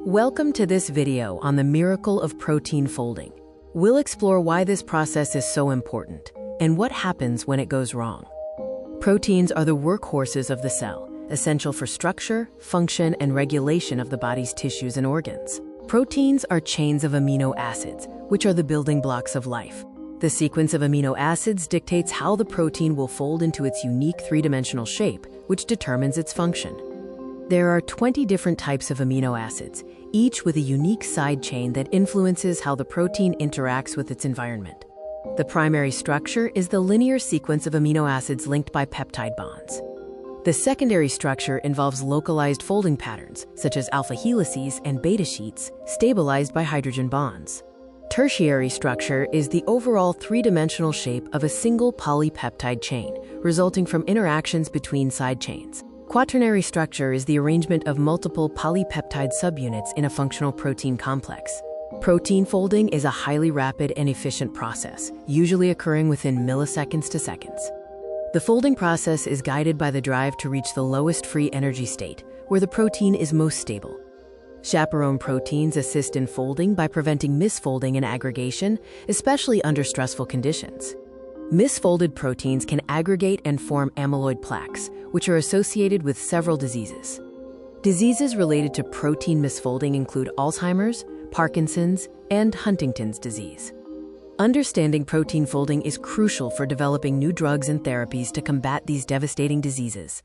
Welcome to this video on the miracle of protein folding. We'll explore why this process is so important and what happens when it goes wrong. Proteins are the workhorses of the cell, essential for structure, function, and regulation of the body's tissues and organs. Proteins are chains of amino acids, which are the building blocks of life. The sequence of amino acids dictates how the protein will fold into its unique three-dimensional shape, which determines its function. There are 20 different types of amino acids, each with a unique side chain that influences how the protein interacts with its environment. The primary structure is the linear sequence of amino acids linked by peptide bonds. The secondary structure involves localized folding patterns, such as alpha helices and beta sheets, stabilized by hydrogen bonds. Tertiary structure is the overall three-dimensional shape of a single polypeptide chain, resulting from interactions between side chains. Quaternary structure is the arrangement of multiple polypeptide subunits in a functional protein complex. Protein folding is a highly rapid and efficient process, usually occurring within milliseconds to seconds. The folding process is guided by the drive to reach the lowest free energy state, where the protein is most stable. Chaperone proteins assist in folding by preventing misfolding and aggregation, especially under stressful conditions. Misfolded proteins can aggregate and form amyloid plaques, which are associated with several diseases. Diseases related to protein misfolding include Alzheimer's, Parkinson's, and Huntington's disease. Understanding protein folding is crucial for developing new drugs and therapies to combat these devastating diseases.